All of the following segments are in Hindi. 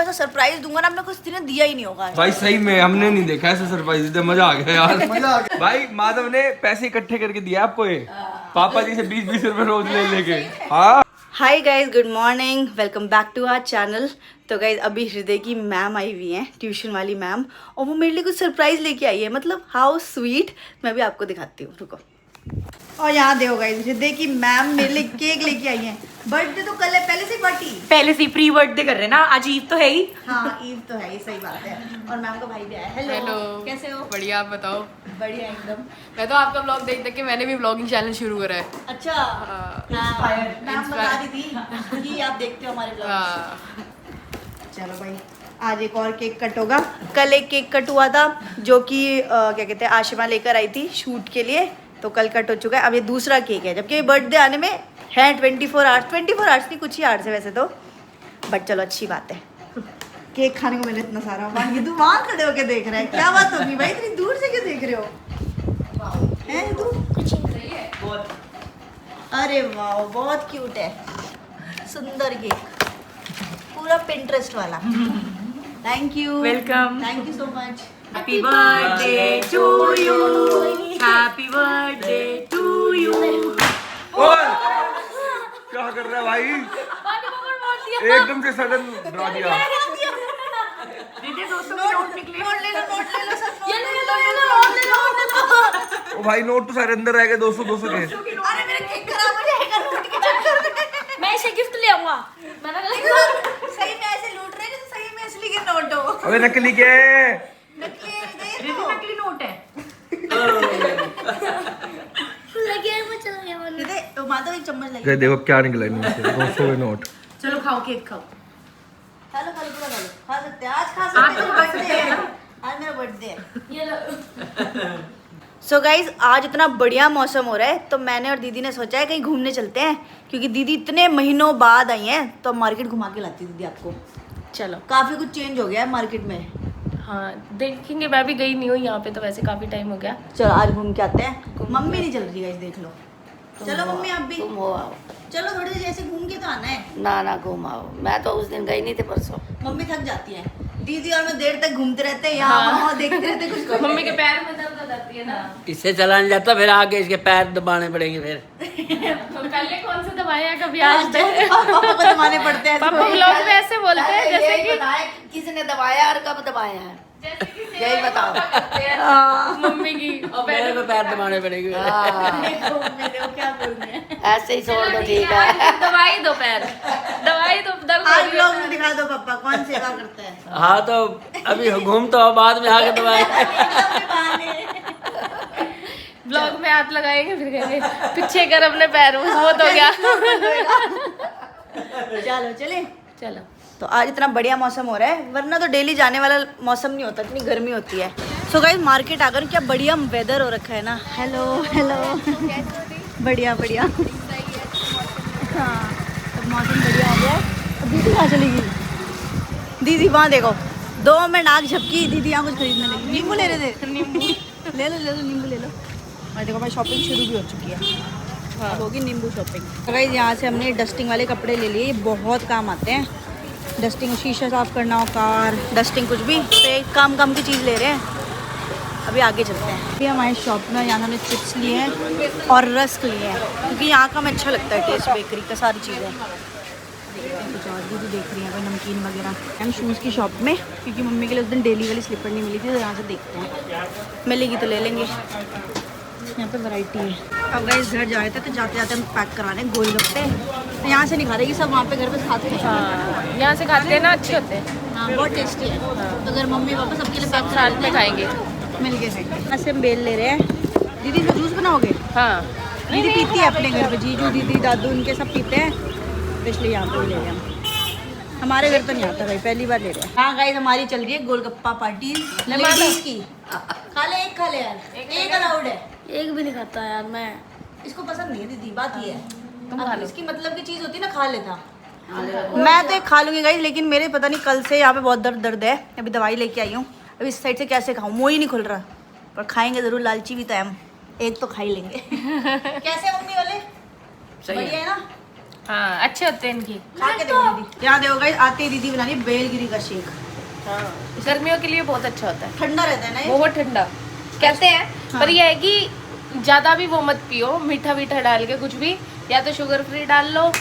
ऐसा सरप्राइज दूंगा ना, मैं कुछ दिन दिया ही नहीं होगा भाई। सही में हमने नहीं देखा ऐसा सरप्राइज, मजा आ गया यार। मजा आ गया भाई। माधव ने पैसे इकट्ठे करके दिया आपको ये, पापा जी से 20-20 रुपए रोज ले लेके। हाँ hi guys, good morning, welcome back to our channel. तो गाइज अभी हृदय की मैम आई हुई हैं, ट्यूशन वाली मैम, और वो मेरे लिए कुछ सरप्राइज लेके आई है। मतलब हाउ स्वीट। मैं भी आपको दिखाती हूँ, रुको। और यहाँ देखो गाइज, हृदय की मैम मेरे लिए केक लेके आई हैं। बर्थडे तो कल है, पहले से पार्टी, पहले से प्री बर्थडे कर रहे हैं ना, आज ईद तो है ही। हाँ ईद तो है, ये सही बात है। और मैम का भाई भी आया है। हेलो, कैसे हो? बढ़िया, आप बताओ। बढ़िया एकदम। मैं तो आपका ब्लॉग देख देख के मैंने भी ब्लॉगिंग चैनल शुरू करा है। अच्छा, मैम बता रही थी कि आप देखते हो हमारे ब्लॉग। चलो भाई, आज एक और केक कट होगा। कल एक केक कट हुआ था जो कि क्या कहते हैं, आशिमा लेकर आई थी शूट के लिए, तो कल कट हो चुका है। अब ये दूसरा केक है, जबकि बर्थडे आने में है 24 आवर्स। 24 आवर्स नहीं, कुछ ही आवर्स है वैसे तो, बट चलो अच्छी बात है। केक खाने को मिले इतना सारा। ये तू वहाँ खड़े होके देख रहा है, क्या बात होगी भाई, इतनी दूर से क्यों देख रहे हो? हैं तू? अरे वाह, बहुत क्यूट है, सुंदर केक, पूरा पिंटरेस्ट वाला। Thank you, welcome. Thank you so much. Happy birthday to you, happy birthday to you. क्या कर रहा है भाई? एकदम से सडन डरा दिया। ओ भाई, नोट तो सारे अंदर रह गए 200 के। अरे मेरा केक खराब हो जाएगा नोट के चक्कर में। मैं इसे गिफ्ट ले आऊंगा। सही में ऐसे लूट रहे हैं, सही में असली के नोट हो। अबे नकली के, नकली नोट है। तो माता एक चम्मच लगी। देखो क्या निकला इनमें से, 200 के नोट। चलो खाओ, केक खाओ। चलो पूरा खा लो, खा सकते हैं, आज खा सकते हैं, बर्थडे है, आज मेरा बर्थडे है। सो गाइज, आज इतना बढ़िया मौसम हो रहा है, तो मैंने और दीदी ने सोचा है कहीं घूमने चलते हैं, क्योंकि दीदी इतने महीनों बाद आई हैं, तो मार्केट घुमा के लाती दीदी आपको। चलो, काफी कुछ चेंज हो गया है मार्केट में। हाँ देखेंगे, मैं भी गई नहीं हूँ यहाँ पे तो वैसे काफी टाइम हो गया। चलो आज घूम के आते हैं। मम्मी नहीं चल रही गाइस, देख लो। चलो मम्मी आप भी तुम हो आओ। चलो, थोड़ी देर ऐसे घूम के तो आना है। ना घुमाओ, मैं तो उस दिन गई नहीं थे, परसों। मम्मी थक जाती है, दीदी और मैं देर तक घूमते रहते हैं यहाँ वहाँ, देखते रहते कुछ। मम्मी के पैर में दर्द हो जाती है ना। इससे चला नहीं जाता, फिर आगे इसके पैर दबाने पड़ेंगे फिर। तो पहले कौन से दबाया कभी आज तक? पापा को दबाने पड़ते हैं। पापा लोग वैसे बोलते हैं जैसे कि किसने दबाया और कब दबाया है, यही बताओ। मम्मी की मेरे को पैर दबाने पड़ेंगे। क्या बोल रहे हैं? ऐसे ही छोड़ दो, ठीक है। दवाई दो पैर, दवाई दो, दर्द हो आज रही ब्लॉग है। में दिखा दो पापा कौन सेवा करता है। हाँ तो अभी घूम तो आओ, बाद में आके दबाए। ब्लॉग में हाथ लगाएंगे फिर कहेंगे पीछे कर अपने पैर, मजबूत हो गया। चलो चले। चलो, तो आज इतना बढ़िया मौसम हो रहा है, वरना तो डेली जाने वाला मौसम नहीं होता, इतनी गर्मी होती है। सो गाइस, मार्केट आकर क्या बढ़िया वेदर हो रखा है ना। हेलो हेलो, बढ़िया बढ़िया। हाँ, अब मौसम बढ़िया हो गया है। अब दीदी कहाँ चली गई? दीदी वहाँ देखो, 2 में नाक झपकी, दीदी यहाँ कुछ खरीदने लगी। नींबू ले रहे थे, नींबू ले लो नींबू ले लो। और देखो भाई, शॉपिंग शुरू भी हो चुकी है। हाँ, होगी नींबू शॉपिंग। तो गाइस, यहाँ से हमने डस्टिंग वाले कपड़े ले लिए, ये बहुत काम आते हैं। डस्टिंग, शीशा साफ करना हो, कार डस्टिंग, कुछ भी, तो एक काम की चीज़ ले रहे हैं। अभी आगे चलते हैं। अभी हमारे शॉप में यहाँ हमने चिप्स लिए हैं और रस्क लिए हैं, क्योंकि यहाँ का हमें अच्छा लगता है टेस्ट, बेकरी का सारी चीज़ें। कुछ और दीदी देख रही हैं कोई नमकीन वगैरह। हम शूज़ की शॉप में, क्योंकि मम्मी के लिए उस दिन डेली वाली स्लीपर नहीं मिली थी, तो यहाँ से देखते हैं, मिलेगी तो ले लेंगे। यहाँ पे वैरायटी है। अब गाइस घर जा रहे थे, तो जाते जाते हम पैक करा रहे हैं गोलगप्पे। तो यहाँ से नहीं खा रहे, सब वहाँ पे घर पे खाते हैं। हाँ यहाँ से खाते हैं ना, अच्छे होते हैं। हाँ, बहुत टेस्टी है। तो अगर मम्मी पापा सबके लिए पैक करा साथ में खाएंगे, मिल के खाएंगे। यहाँ से हम बेल ले रहे हैं। दीदी जूस बनाओगे? हाँ दीदी पीती है अपने घर पे, जीजू दीदी दादू उनके सब पीते हैं, तो इसलिए यहाँ पे ले रहे हैं हम। हमारे घर तो नहीं आता भाई, पहली बार ले रहे हैं। हाँ गाइस, हमारी चल रही है गोलगप्पा पार्टी लेडीज की। खा ले यार, एक अलाउड है। एक भी नहीं खाता यार मैं, इसको पसंद नहीं है दीदी, बात ये है। तुम खा लो। इसकी मतलब की चीज़ होती है ना, खा लेता। मैं तो एक खा लूँगी गाइस, लेकिन मेरे पता नहीं कल से यहाँ पे बहुत दर्द है। अभी दवाई लेके आई हूँ, अभी इस साइड से कैसे खाऊँ, मुँह ही नहीं खुल रहा, पर खाएंगे ज़रूर, लालची भी तो है हम, एक तो खा ही लेंगे। कैसे मम्मी वाले? सही बढ़िया है ना? हाँ अच्छे होते हैं इनकी। खा के देखो दीदी। यहाँ देखो गाइस, आते ही दीदी बना रही बेलगिरी का शेक। हाँ गर्मियों के लिए बहुत अच्छा होता है, ठंडा रहता है ना ये? बहुत ठंडा कहते हैं। हाँ। पर यह है कि ज्यादा भी वो मत पियो, मीठा वीठा डाल के कुछ भी, या तो शुगर फ्री डाल लो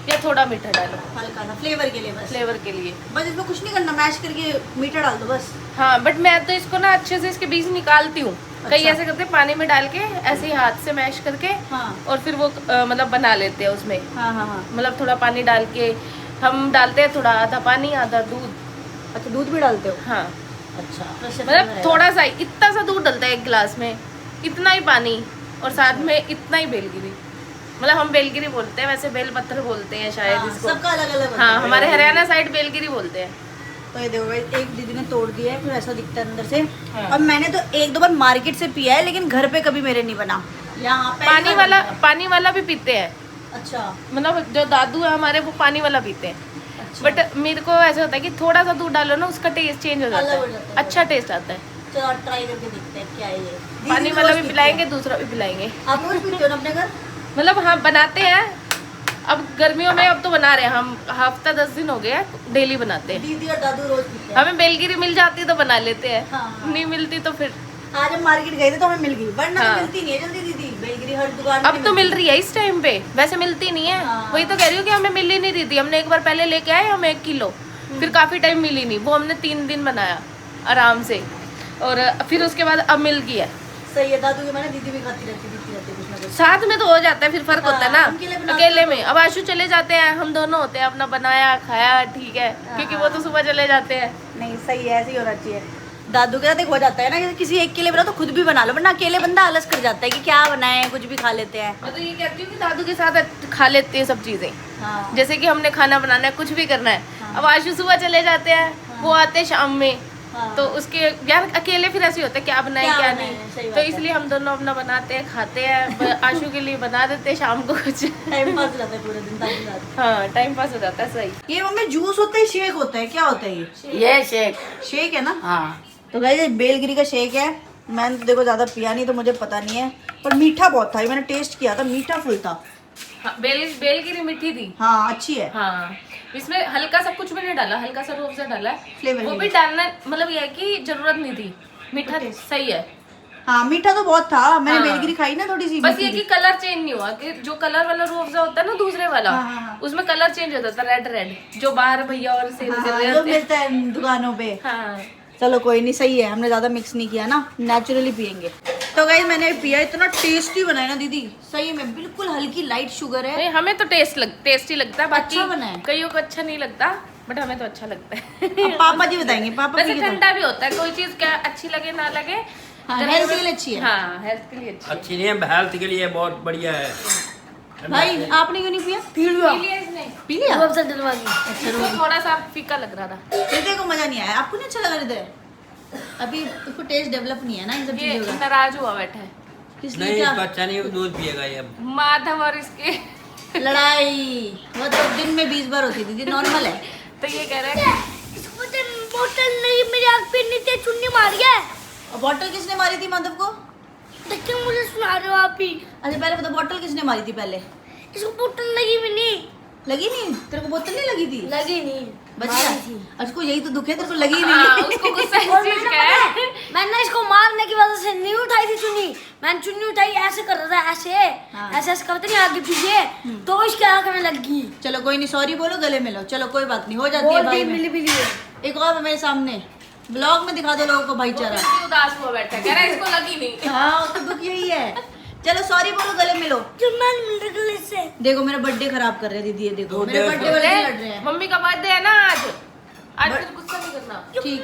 या थोड़ा मीठा डालो हल्का सा फ्लेवर के लिए बस। फ्लेवर के लिए। बस इसमें कुछ नहीं करना, मैश करके मीठा डाल दो बस। हाँ बट मैं तो इसको ना अच्छे से इसके बीज निकालती हूँ। कई अच्छा। ऐसे करते हैं पानी में डाल के ऐसे ही हाथ से मैश करके, हाँ और फिर वो मतलब बना लेते हैं उसमें। हाँ हाँ हाँ। मतलब थोड़ा पानी डाल के हम डालते हैं, थोड़ा आधा पानी आधा दूध। अच्छा दूध भी डालते हो? हाँ अच्छा मतलब थोड़ा सा ही, इतना सा दूध डलता है एक गिलास में, इतना ही पानी, और साथ में इतना ही बेलगिरी। मतलब हम बेलगिरी बोलते हैं, वैसे बेल पत्थर बोलते हैं शायद हाँ, इसको। सबका अलग अलग। हाँ हमारे हरियाणा साइड बेलगिरी बोलते हैं। तो ये देखो भाई, एक दीदी ने तोड़ दिया है, फिर ऐसा दिखता है अंदर से। हाँ। और मैंने तो एक दो बार मार्केट से पिया है, लेकिन घर पे कभी मेरे नहीं बना। यहाँ पानी वाला भी पीते हैं। अच्छा मतलब जो दादू है हमारे, वो पानी वाला पीते हैं। अच्छा। बट मेरे को ऐसा होता है कि थोड़ा सा दूध डालो ना, उसका टेस्ट चेंज हो जाता अलग हो है, जाता है। अच्छा टेस्ट आता है। चलो ट्राई करके देखते हैं क्या है ये। दीदी पानी तो वाला रोज भी पीती पिलाएंगे, है। दूसरा भी पिलाएंगे। आप रोज पीते हो ना अपने घर? मतलब हाँ बनाते हैं, अब गर्मियों में अब तो बना रहे हैं हम, हफ्ता 10 दिन हो गया डेली बनाते हैं। दीदी और दादू रोज पीते हैं। हमें बेलगिरी मिल जाती है तो बना लेते हैं, हाँ। नहीं मिलती तो फिर। आज हम मार्केट गए थे तो हमें मिल गई, वरना हाँ। तो मिलती नहीं है जल्दी दीदी बेलगिरी हर दुकान पे अब तो मिल रही है इस टाइम पे, वैसे मिलती नहीं है। हाँ। वही तो कह रही हूँ कि हमें मिल ही नहीं रही थी। हमने एक बार पहले लेके आए हम 1 किलो, फिर काफी टाइम मिली नहीं, वो हमने 3 दिन बनाया आराम से, और फिर उसके बाद अब मिल गई है। सही है, दादू के मैंने दीदी भी खाती रहती कुछ ना कुछ। साथ में तो हो जाता है, फिर फर्क हाँ, होता है ना। हम अकेले बनाते अकेले हैं में अब आशु चले जाते हैं, हम दोनों होते हैं, अपना बनाया खाया ठीक है, क्योंकि वो तो सुबह चले जाते हैं। नहीं सही है, ऐसे ही होना चाहिए। दादू के साथ एक हो जाता है ना कि किसी एक के लिए बना तो खुद भी बना लो, वरना अकेले बंदा आलस कर जाता है कि क्या बनाए, कुछ भी खा लेते हैं। मैं तो ये कहती हूँ कि दादू के साथ खा लेते हैं सब चीजें, हाँ जैसे कि हमने खाना बनाना है, कुछ भी करना है। हाँ। अब आशु सुबह चले जाते हैं, वो आते हैं शाम में, हाँ। तो उसके यार अकेले फिर ऐसे होता है क्या बनाए क्या क्या बनाए, सही नहीं, बात तो है। इसलिए हम दोनों अपना बनाते हैं खाते हैं। आशु के लिए बना देते हैं शाम को कुछ। टाइम पास हो जाता है पूरे दिन दादू के साथ। हाँ टाइम पास हो जाता है। सही। ये मम्मी जूस होता है शेक होता है, क्या होता है ये शेक। शेक है ना? हाँ तो गाइस ये बेलगिरी का शेक है। मैंने तो देखो ज़्यादा पिया नहीं तो मुझे पता नहीं है, पर मीठा बहुत था। ये मैंने टेस्ट किया था, मीठा फुल था। हाँ, बेलगिरी मीठी थी। हाँ अच्छी है। हाँ इसमें हल्का सा कुछ भी नहीं डाला, हल्का सा रूह अफ़ज़ा डाला है, फ्लेवर वो के भी लिए। डालना मतलब ये है कि जरूरत नहीं थी। मीठा सही है, हाँ मीठा तो बहुत था। मैंने हाँ। बेलगिरी खाई ना, थोड़ी सी बस मीठी ये थी। कि कलर चेंज नहीं हुआ, कि जो कलर वाला रूह अफ़ज़ा होता है ना दूसरे वाला, हाँ, हाँ, हाँ। उसमें कलर चेंज हो जाता है, रेड जो बाहर भैया और सेल कर हाँ, रहे जो होते हैं। मिलता है दुकानों पे। हाँ चलो कोई नहीं, सही है, हमने ज्यादा मिक्स नहीं किया ना, नेचुरली पियेंगे। तो गाइस मैंने पिया, इतना टेस्टी बनाया ना दीदी, सही में बिल्कुल हल्की लाइट शुगर है। नहीं हमें तो टेस्टी लगता है, बाकी अच्छा बना है। कईयों को अच्छा नहीं लगता, बट हमें तो अच्छा लगता है। अब पापा जी बताएंगे, पापा वैसे पी के तो। ठंडा भी होता है, कोई चीज क्या अच्छी लगे ना लगे, हाँ, गर्मी health में- के लिए अच्छी है। हाँ हेल्थ के लिए अच्छी है। अच्छी नहीं है, हेल्थ के लिए बहुत बढ़िया है। भाई आपने क्यों नहीं पिया? पी लिया इसने, पी लिया? रूह अफ़ज़ा डलवा दी। इसको थोड़ा सा फीका लग रहा था। हृदय को मजा नहीं आया, आपको नहीं अच्छा लगा हृदय? अभी उसको टेस्ट डेवलप नहीं है ना इन सब ये चीजों का, नाराज हुआ बैठा है, इसलिए नहीं, क्या इसको अच्छा नहीं, दूध पिएगा ये अब। माधव और इसके। लड़ाई वो तो दिन में 20 बार होती थी, नॉर्मल है। तो ये कह रहा है बोतल नहीं, मेरी आँख पे नीचे चुन्नी मारी है। और बॉटल किसने मारी थी माधव को? देखिए मुझे सुना रहे हो आप ही। अच्छा पहले बता, बॉटल किसने मारी थी पहले? इसको बोतल लगी भी नहीं। लगी नहीं? तेरे को बोतल नहीं लगी थी? लगी नहीं, बच मारी गया? थी। उसको यही तो दुख है, तेरे को लगी ही हाँ, नहीं। उसको गुस्सा इस और चीज मैंने का पता है। है, मैंने इसको मारने की वजह से नहीं उठाई थी चुन्नी। मैंने चुन्नी उठाई, ऐसे कर रहा था, ऐसे हाँ। ऐसे ऐसे करते नहीं आगे पीछे, तो इसके आँख में लग गई। चलो कोई नहीं, सॉरी बोलो, गले मिलो, चलो कोई बात नहीं, हो जाती है बोल भाई दी, में। मिली भी लिए। एक और मेरे सामने ब्लॉग में दिखा दो लोगों को भाईचारा। वो उदास हुआ बैठा है, कह रहा है इसको लगी नहीं। हाँ उसका दुख यही है। चलो सॉरी बोलो, गले मिलो। जो मैं मिल रही से। देखो मेरा बर्थडे खराब कर रहे हैं दीदी, ये देखो दो मेरे डेढ़ बर्थडे वाले लड़ रहे हैं। मम्मी का बर्थडे है ना आज, फिर गुस्सा नहीं करना। ठीक,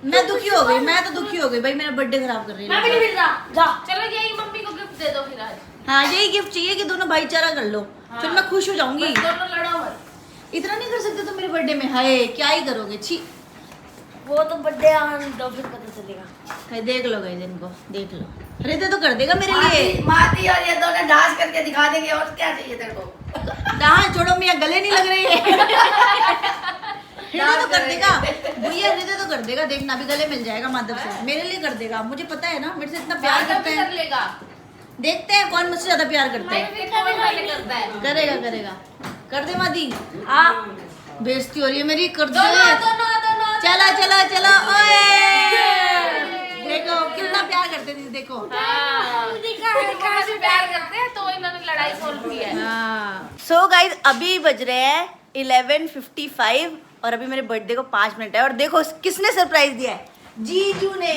मैं दुखी हो गई, मैं तो दुखी हो गई भाई, मेरा बर्थडे खराब कर रही मैं भी नहीं है। मिल रहा, जा। चलो यही मम्मी को गिफ्ट दे दो फिर आज, हाँ यही गिफ्ट चाहिए कि दोनों भाईचारा कर लो, फिर मैं खुश हो जाऊंगी। बस दोनों लड़ो मत। इतना नहीं कर सकते तो मेरे बर्थडे में, हाय क्या ही करोगे, छी। वो तो बर्थडे आने दो, फिर पता चलेगा। हाय देख लो गाइस, इनको देख लो, हृदय तो कर देगा मेरे लिए। माती और ये दोनों डांस करके दिखा देंगे, और क्या चाहिए तेरे को? डांस छोड़ो, मियाँ गले नहीं लग रही है। हृदय तो कर देगा भैया, हृदय तो कर देगा, देखना अभी गले मिल जाएगा माधव से, मेरे लिए कर देगा, मुझे पता है ना, मेरे से इतना प्यार करता कर है। लेगा, देखते हैं कौन मुझसे ज्यादा प्यार करता है। करता है। करेगा करेगा, कर दे मादी। हाँ बेइज्जती हो रही है मेरी, कर दे। दोनों चला चला चला, ओए देखो कितना प्यार करते थे, देखो। कहाँ से प्यार करते हैं तो इन्होंने लड़ाई सोल्व की है। सो गाइज अभी बज रहे हैं 11:55 और अभी मेरे बर्थडे को 5 मिनट है और देखो किसने सरप्राइज दिया है, जीजू ने।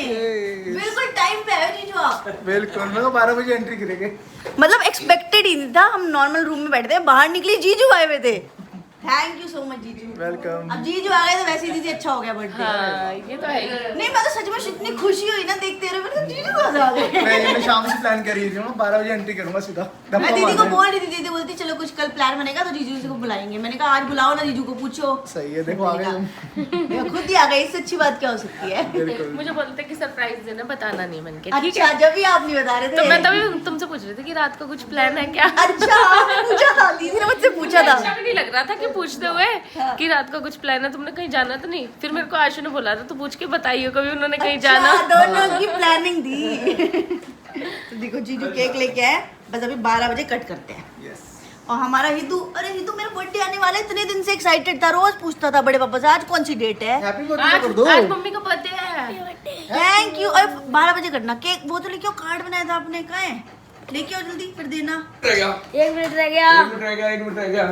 बिल्कुल टाइम पे आए जीजू आप। बिल्कुल, मैं तो 12 बजे एंट्री करेंगे। मतलब एक्सपेक्टेड ही नहीं था, हम नॉर्मल रूम में बैठे थे, बाहर निकली जीजू आए हुए थे। थैंक यू सो मच जीजू। वेलकम। अब जीजू आ गए तो वैसे ही दीदी अच्छा हो गया बर्थडे। हाँ, ये तो है ही। नहीं मैं तो सच में इतनी खुशी हुई ना देखते रहे, मैंने कहा, जीजू कहाँ से आ गए। मैं शाम से प्लान कर रही थी, 12 बजे एंट्री करूंगा सीधा। मैं दीदी को बोल रही थी, दीदी बोलती चलो कुछ कल प्लान बनेगा तो जीजू को बुलाएंगे। मैंने कहा आज बुलाओ ना जीजू को, पूछो। सही है, देखो आ गए तुम। देखो, खुद ही आ गए, इससे अच्छी बात क्या हो सकती है। बिल्कुल। मुझे बोलते कि सरप्राइज देना, बताना नहीं मन के। ठीक अच्छा है, जब भी आप नहीं बता रहे थे तो मैं तभी तुमसे पूछ रही थी कि रात को कुछ प्लान है क्या। अच्छा पूछा था, दीदी ने मुझसे पूछा था। अच्छा भी नहीं लग रहा था कि पूछते हुए कि रात को कुछ प्लान है, तुमने कहीं जाना तो नहीं। फिर मेरे को आशु ने बोला था तो पूछ के बताइए कभी उन्होंने कहीं जाना। अच्छा, दोनों की प्लानिंग थी। तो देखो जीजू केक लेके आए, बस अभी 12 बजे कट करते हैं। और हमारा हिंदू, अरे हिंदू मेरा बर्थडे आने वाला है, इतने दिन से एक्साइटेड था, रोज पूछता था बड़े पापा से आज कौन सी डेट है। हैप्पी बर्थडे कर दो। आज मम्मी का बर्थडे है। Thank you. और 12 बजे करना केक, वो तो लेके आओ, कार्ड बनाया था आपने, कहाँ है लेके आओ जल्दी फिर देना। रह गया 1 मिनट रह गया। 1 मिनट रह गया।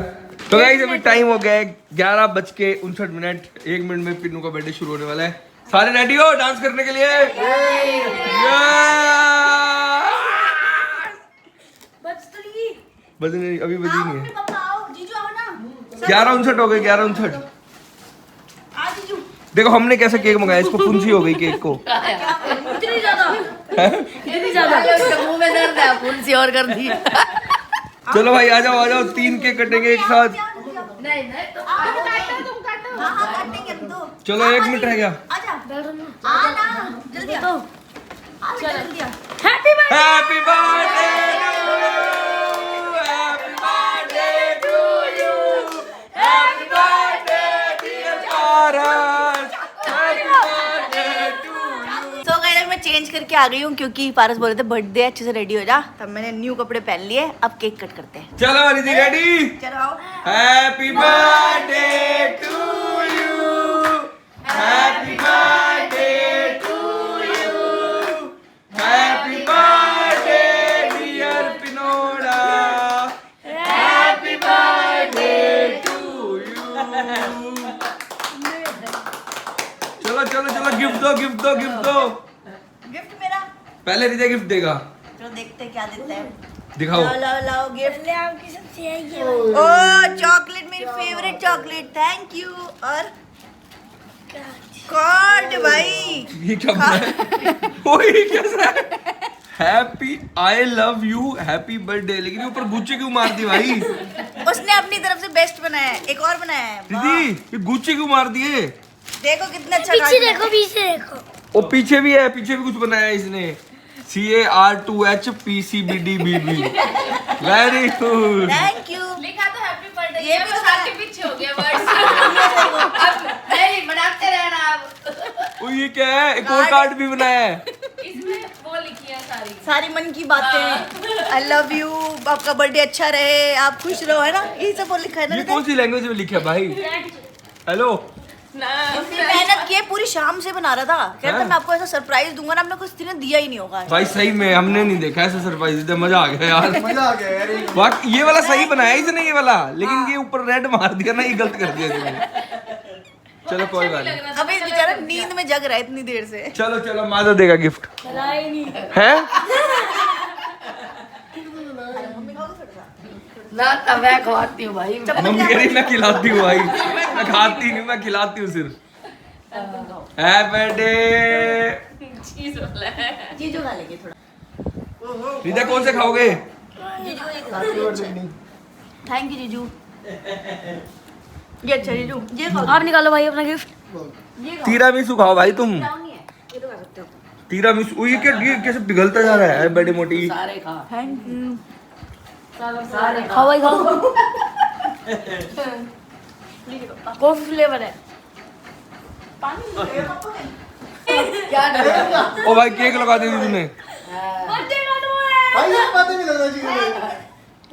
तो गाइस अभी टाइम हो गया है 11:59। 1 मिनट में पिन्नू का बर्थडे शुरू होने वाला है। सारे रेडी हो डांस करने के लिए? बज नहीं, अभी बजी नहीं है। पापा आओ, जीजू आओ ना। 11:59 हो गए, 11:59। आ जीजू। देखो हमने कैसे केक मंगाया, इसको पुंसी हो गई केक को। इतनी ज्यादा, इतनी ज्यादा मुंह में दर्द है, फुंसी और कर दी। चलो भाई आ जाओ 3 केक कटेंगे एक साथ। नहीं नहीं तो तुम काटो। हाँ हाँ काटेंगे हम तो। चलो 1 मिनट रह गया। आजा आ ना जल्दी आ। चल जल्दी आ। Happy birthday. Happy birthday happy birthday to you, happy birthday dear Paras, happy birthday to you. तो गाइस मैं चेंज करके आ गई हूँ क्योंकि पारस बोले थे बर्थडे अच्छे से रेडी हो जा, तब मैंने न्यू कपड़े पहन लिए। अब केक कट करते हैं। चलो रिद्धि रेडी? चलो आओ। Happy birthday to you, happy birthday to you, happy birthday dear Pinoda, happy birthday to you. चलो गिफ्ट दो गिफ्ट मेरा, पहले रिद्धि गिफ्ट देगा। चलो देखते हैं क्या देता है। दिखाओ। लाओ गिफ्ट। आपकी सबसे यही है। ओ चॉकलेट, मेरी फेवरेट चॉकलेट, थैंक यू। और कार्ड भाई, ये क्या बना है? ओए कैसा है? Happy I love you happy birthday, लेकिन ये ऊपर गुच्ची क्यों मार दी भाई? उसने अपनी तरफ से बेस्ट बनाया है, एक और बनाया है। दीदी ये गुच्ची क्यों मार दिए? देखो कितना अच्छा पीछे कार्ड बनाया देखो, पीछे देखो। वो पीछे भी है, पीछे भी कुछ बनाया है इसने। CAR2H PCBDBB, very good. है। Thank you. लिखा तो हैप्पी बर्थडे, ये ये भी बस आगे पीछे हो गया वर्ड्स। नहीं बनाते रहना आप। ओ ये क्या है? एक और कार्ड भी बनाया है। इसमें वो लिखी है सारी। सारी मन की बातें, आई लव यू, आपका बर्थडे अच्छा रहे, आप खुश रहो, है ना, यही सब वो लिखा है ना। ये कौन सी लैंग्वेज में लिखा है भाई? हेलो इतनी मेहनत की है, पूरी शाम से बना रहा था, कह रहा था मैं आपको ऐसा सरप्राइज दूंगा ना, आपने कुछ ने दिया ही नहीं होगा। भाई सही में हमने नहीं देखा ऐसा सरप्राइज, इतना मजा आ गया यार। मजा आ गया यार। वाकई ये वाला सही बनाया इसने, ये वाला, लेकिन ये ऊपर रेड मार दिया ना, ये गलत कर दिया इसने। चलो कोई बात नहीं। अबे बेचारा नींद में जग रहा है इतनी देर से। चलो माधव देगा गिफ्ट है। ना तब मैं खवाती हूँ भाई। मम्मी कह रही मैं खिलाती हूँ भाई, मैं खाती नहीं, मैं खिलाती हूँ सिर्फ। Happy birthday. चीज वाला है। जीजू खा लेंगे थोड़ा। रिदा कौन से खाओगे? जीजू ये खाओ। थैंक यू जीजू। ये अच्छा जीजू, ये खाओ। आप निकालो भाई अपना गिफ्ट। ये खाओ। तीरामिसु खाओ भाई तुम। नहीं है, ये तो खा सकते हो। तीरामिसु, ये क्या, ये कैसे पिघलता जा रहा है बड़ी मोटी। Thank you. खाओ भाई खाओ। कौन सा फ्लेवर है? क्या डर है? ओ भाई केक लगा दे तूने। भाई ये बातें नहीं लगना चाहिए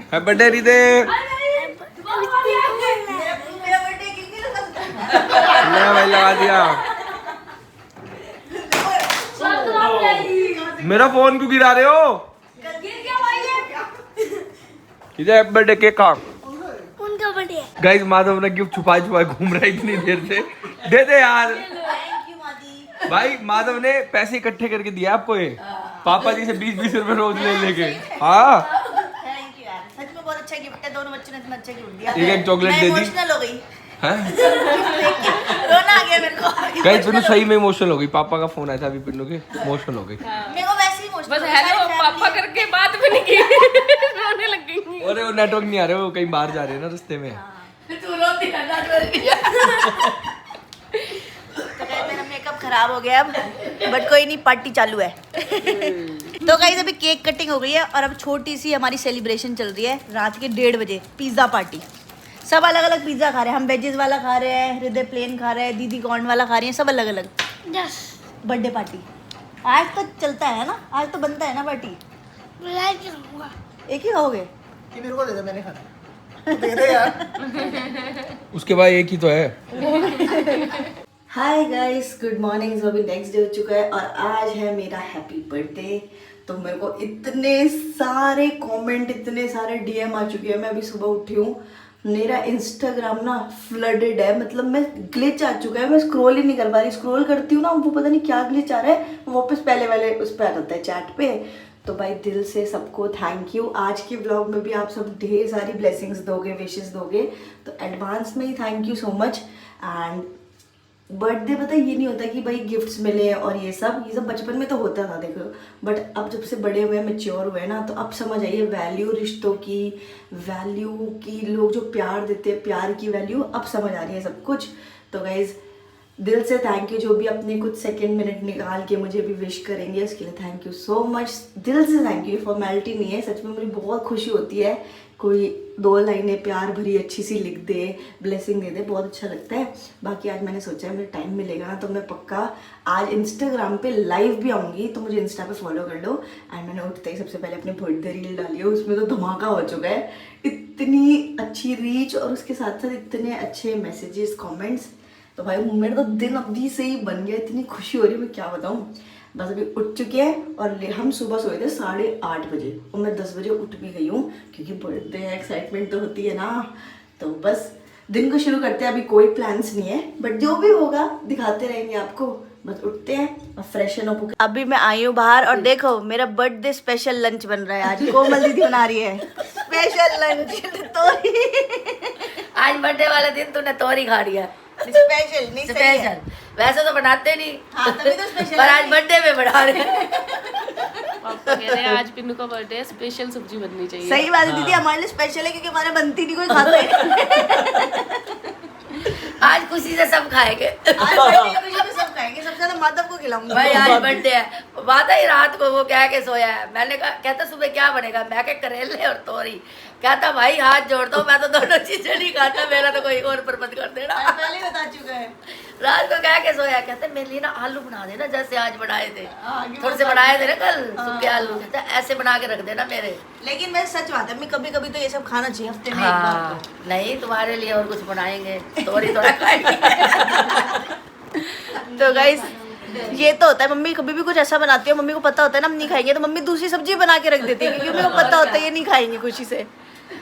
हैप्पी बर्थडे रिदे। मेरा बर्थडे क्यों लगा? ले भाई लगा दिया। मेरा फोन क्यों गिरा रहे हो? इधर हैप्पी बर्थडे केक खा। उनका बर्थडे गाइस माधव ने गिफ्ट छुपाए छुपाए घूम रहा है इतनी देर से। दे दे यार। थैंक यू मादी। भाई माधव ने पैसे इकट्ठे करके दिया आपको ये। पापा जी से 20-20 रुपए रोज ले लेके। हाँ थैंक यू यार, सच में बहुत अच्छा गिफ्ट है। दोनों बच्चों ने इतना अच्छा गिफ्ट दिया। एक चॉकलेट मैं दे दी। इमोशनल हो गई, हैं? रोना आ गया मेरे को। गाइस पिन्नू सही में इमोशनल हो गई। पापा का फोन आया था अभी पिन्नू के, इमोशनल हो गई। मेरे को वैसे ही इमोशनल बस हेलो पापा करके बात भी नहीं की रोने लग गई। अरे वो नेटवर्क नहीं आ रहे, वो कहीं बाहर जा रहे हैं ना रास्ते में। तू रोती रहना तो गाइस मेरा मेकअप खराब हो गया अब, बट कोई नहीं, पार्टी चालू है। तो गाइस अभी केक कटिंग हो गई है और अब छोटी सी हमारी सेलिब्रेशन चल रही है। रात के 1:30 बजे पिज्ज़ा पार्टी। सब अलग अलग पिज्ज़ा खा रहे हैं। हम वेजेस वाला खा रहे हैं, हृदय प्लेन खा रहे हैं, दीदी कॉर्न वाला खा रही हैं, सब अलग अलग। यस बर्थडे पार्टी आज तो चलता है ना, आज तो बनता है ना पार्टी। बुलाए क्यों हुआ एक ही खाओगे? कि मेरे को दे दे, मैंने खाना दे दे यार। उसके बाद एक ही तो है। Hi guys, good morning. So अभी नेक्स्ट डे हो चुका है और आज है मेरा हैप्पी बर्थडे। तो मेरे को इतने सारे कमेंट, इतने सारे डीएम आ चुके हैं। मैं अभी सुबह उठी हूँ, मेरा इंस्टाग्राम ना फ्लडेड है। मतलब मैं ग्लिच आ चुका है, मैं स्क्रॉल ही नहीं कर पा रही। स्क्रॉल करती हूँ ना, वो पता नहीं क्या ग्लिच आ रहा है, वापस पहले वाले उस पर आ जाता है चैट पे। तो भाई दिल से सबको थैंक यू। आज के ब्लॉग में भी आप सब ढेर सारी ब्लेसिंग्स दोगे, विशेस दोगे, तो एडवांस में ही thank you so much. And birthday पता ये नहीं होता कि भाई गिफ्ट्स मिले और ये सब बचपन में तो होता था देखो, बट अब जब से बड़े हुए मैच्योर हुए ना, तो अब समझ आइए वैल्यू, रिश्तों की वैल्यू की, लोग जो प्यार देते हैं प्यार की वैल्यू अब समझ आ रही है सब कुछ। तो गाइज दिल से थैंक यू, जो भी अपने कुछ सेकंड मिनट निकाल के मुझे भी विश करेंगे उसके लिए थैंक यू सो मच। दिल से थैंक यू, फॉर्मेलिटी नहीं है, सच में मुझे बहुत खुशी होती है कोई 2 लाइनें प्यार भरी अच्छी सी लिख दे, ब्लेसिंग दे दे, बहुत अच्छा लगता है। बाकी आज मैंने सोचा है मुझे टाइम मिलेगा ना तो मैं पक्का आज इंस्टाग्राम पे लाइव भी आऊँगी, तो मुझे इंस्टा पे फॉलो कर लो। एंड मैंने उठते ही सबसे पहले अपने बर्थडे रील डाली है, उसमें तो धमाका हो चुका है। इतनी अच्छी रीच और उसके साथ साथ इतने अच्छे मैसेजेस, कमेंट्स, तो भाई मेरा तो दिन अभी से ही बन गया। इतनी खुशी हो रही है, मैं क्या बताऊँ। बस अभी उठ चुके हैं और हम सुबह सोए थे 8:30 बजे और मैं 10 बजे उठ भी गई हूँ, क्योंकि बर्थडे है, एक्साइटमेंट तो होती है ना। तो बस दिन को शुरू करते हैं। अभी कोई प्लान्स नहीं है, बट जो भी होगा दिखाते रहेंगे आपको। बस उठते हैं और फ्रेशन अप होकर अभी मैं आई हूँ बाहर और देखो मेरा बर्थडे स्पेशल लंच बन रहा है। आज कोमल दीदी बना रही है स्पेशल लंच। तोरी आज बर्थडे वाले दिन तूने तोरी खा रही है। स्पेशल नहीं, सही है। स्पेशल वैसे तो बनाते नहीं, हाँ तभी तो स्पेशल पर आज बर्थडे में बना रहे हैं। पापा कह रहे हैं आज पिन्नू का बर्थडे है, स्पेशल सब्जी बननी चाहिए। सही बात है दीदी, हमारे लिए स्पेशल है क्योंकि हमारे बनती नहीं, कोई खाता ही नहीं। आज खुशी से सब खाएंगे। आज बर्थडे की खुशी में सब खाएंगे, सबसे ज्यादा माधव को खिलाऊंगी। भाई आज बर्थडे है, वादा ही रात को वो कह के सोया है। मैंने कहा, कहता सुबह क्या बनेगा, मैं कहा करेले और तोरी। कहता भाई हाथ जोड़ दो, मैं तो दोनों चीजें नहीं खाता, मेरा तो कोई और बर्बाद कर देना। पहले ही बता चुका है। रात को कह के सोया, कहते मेरे लिए ना आलू बना देना जैसे आज बनाए थे, थोड़े से बनाए थे ना कल सूखे आलू, कहते ऐसे बना के रख देना मेरे। लेकिन वैसे सच बात है, मैं कभी कभी तो ये सब खाना चाहिए हफ्ते में एक बार हाँ नहीं, तुम्हारे लिए और कुछ बनाएंगे, तोरी थोड़ा खाएंगे। तो गाइस ये तो होता है, मम्मी कभी भी कुछ ऐसा बनाती है, मम्मी को पता होता है ना हम नहीं खाएंगे, तो मम्मी दूसरी सब्जी बना के रख देती है क्योंकि मम्मी को पता होता है ये नहीं खाएंगे खुशी से।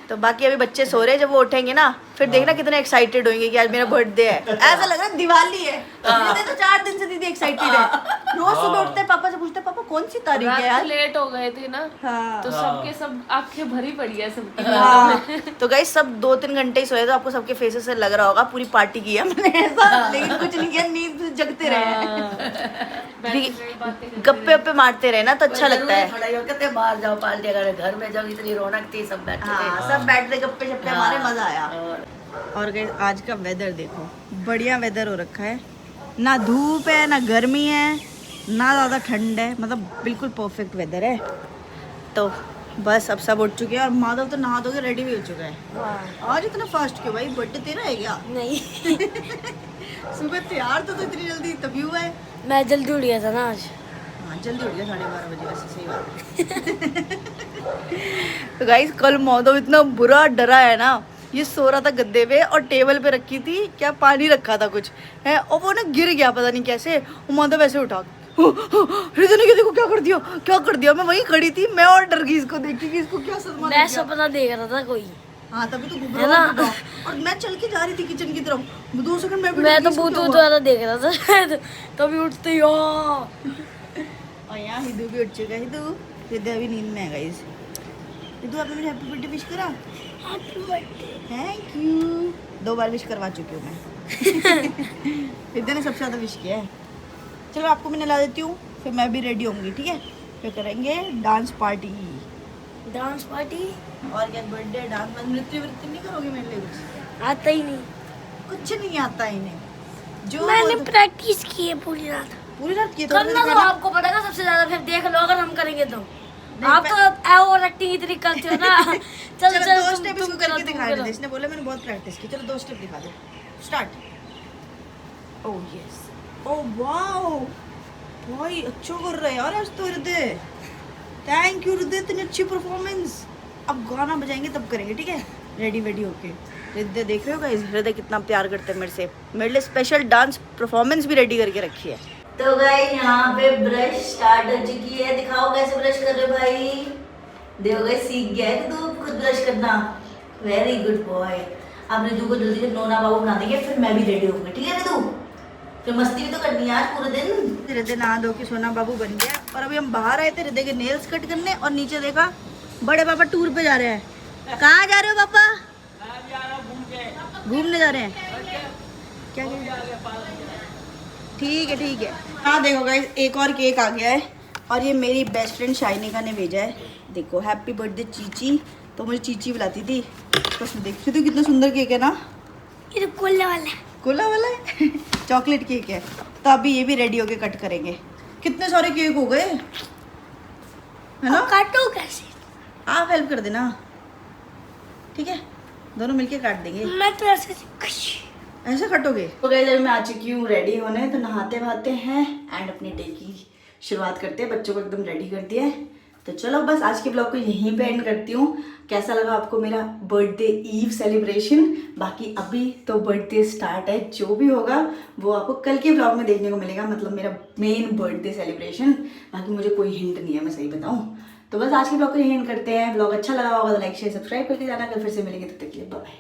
तो बाकी अभी बच्चे सो रहे हैं, जब वो उठेंगे ना फिर देखना कितने एक्साइटेड होंगे कि आज मेरा बर्थडे है। ऐसा लग रहा है दिवाली है। मुझे तो 4 दिन से दीदी एक्साइटेड है। रोज सुबह उठते हैं, पापा से पूछते हैं पापा कौन सी तारीख है रात यार। को लेट हो गए थे ना, हाँ। तो सबके सब आंखें भरी पड़ी है सबकी। हाँ। तो गाइस सब 2-3 घंटे ही सोए, तो आपको सबके फेसेस से लग रहा होगा पूरी पार्टी की है हमने ऐसा, लेकिन कुछ नहीं किया, नींद से जगते रहे, गप्पे वप्पे मारते रहे ना तो अच्छा लगता है। खड़ा ही हो कहते बाहर जाओ पार्टी अगर घर में जब इतनी रौनक थी सब बैठे थे। हाँ सब बैठ रहे गप्पे शप्पे हमारे, मजा आया। और गाइस आज का वेदर देखो, बढ़िया वेदर हो रखा है, ना धूप है ना गर्मी है ना ज़्यादा ठंड है, मतलब बिल्कुल परफेक्ट वेदर है। तो बस अब सब उठ चुके हैं और माधव तो नहा धो के रेडी भी हो चुका है। आज इतना फास्ट क्यों भाई, बर्थडे तेरा है क्या? नहीं सुबह तैयार तो इतनी जल्दी तभी हुआ है। मैं जल्दी उठ गया था ना आज। हाँ जल्दी उठ गया 12:30 बजे, वैसे सही बात है। तो गाइस कल मौदव इतना बुरा डरा है ना, ये सो रहा था गद्दे पे और टेबल पे रखी थी क्या पानी रखा था कुछ है, और वो ना गिर गया पता नहीं कैसे, वो मौदव ऐसे उठा रिजन ने देखो क्या कर दिया। मैं वहीं खड़ी थी, मैं और डर गई इसको देख के कि इसको क्या सदमा लग मैं गया। सपना देख रहा था कोई। हाँ तभी तो घबरा था और मैं चल के जा रही थी किचन की तरफ, 2 सेकंड मैं तो भूत वाला देख रहा था तभी उठते ही और यहाँ हिदू भी उठ चुका है। हिदू अभी नींद में है गाइस। हिदू आपने मुझे हैप्पी बर्थडे विश करा? Thank you. 2 बार विश करवा चुकी हूँ मैं। हिदू ने सबसे ज़्यादा विश किया है। चलो आपको मैं नला देती हूँ, फिर मैं भी रेडी होंगी, ठीक है? फिर करेंगे डांस पार्टी। और क्या बर्थडे डांस, नृत्य नहीं करोगे मेरे लिए? कुछ आता ही नहीं। कुछ नहीं आता इन्हें। जो मैंने प्रैक्टिस की है पूरी रात की करना तो आपको पड़ेगा सबसे ज्यादा, फिर देख लो अगर हम करेंगे तो। आप तो ओवर एक्टिंग इतनी करते हो ना। चल चलो चल 2 तुम स्टेप तुम इसको करो, करके तुम दिखा करो। दे। इसने बोला मैंने बहुत प्रैक्टिस की। चलो 2 स्टेप दिखा दो। Start. Oh yes, oh wow, भाई अच्छा कर रहा है यार आज तो हृदय। थैंक यू हृदय, इतनी अच्छी परफॉर्मेंस। अब गाना बजाएंगे तब करेंगे, ठीक है? रेडी वेडी होके। हृदय देख रहे हो गाइस, हृदय कितना प्यार करते हैं मेरे से। मेरे लिए स्पेशल डांस परफॉर्मेंस भी रेडी करके रखी है। तो गाइस यहाँ पे ब्रश स्टार्ट हो चुकी है। दिखाओ कैसे ब्रश कर रहे हो भाई। देखो गाइस सीख गया है तो खुद ब्रश करना। Very good boy. अब रितु को जल्दी से नोना बाबू बना देंगे, फिर मैं भी रेडी होंगी, ठीक है रितु? फिर मस्ती भी तो करनी है आज पूरे दिन। हृदय नहा धो के सोना बाबू बन गया और अभी हम बाहर आए थे हृदय के नेल्स कट करने, और नीचे देखा बड़े पापा टूर पे जा रहे हैं। कहाँ जा रहे हो पापा? घूमने जा रहे हैं। क्या ठीक है। हाँ देखो गाइस एक और केक आ गया है, और ये मेरी बेस्ट फ्रेंड शाइनिका ने भेजा है। देखो हैप्पी बर्थडे चीची। तो मुझे चीची बुलाती थी, तो देखती तो कितना सुंदर केक है ना। ये तो कोला वाला है। चॉकलेट केक है। तो अभी ये भी रेडी होके कट करेंगे। कितने सारे केक हो गए है ना? काटो कैसे? आप हेल्प कर देना, ठीक है? दोनों मिलके काट देंगे। मैं तो ऐसे कटोगे? तो गाइस अभी मैं आ चुकी हूँ रेडी होने, तो नहाते वहाते हैं एंड अपने डे की शुरुआत करते हैं। बच्चों को एकदम रेडी कर दिया है, तो चलो बस आज के ब्लॉग को यहीं पे एंड करती हूँ। कैसा लगा आपको मेरा बर्थडे ईव सेलिब्रेशन? बाकी अभी तो बर्थडे स्टार्ट है, जो भी होगा वो आपको कल के ब्लॉग में देखने को मिलेगा, मतलब मेरा मेन बर्थडे सेलिब्रेशन। बाकी मुझे कोई हिंट नहीं है, मैं सही बताऊँ तो। बस आज के ब्लॉग को यहीं एंड करते हैं। ब्लॉग अच्छा लगा होगा तो लाइक शेयर सब्सक्राइब करके जाना। कल फिर से मिलेंगे, तब तक के लिए बाय।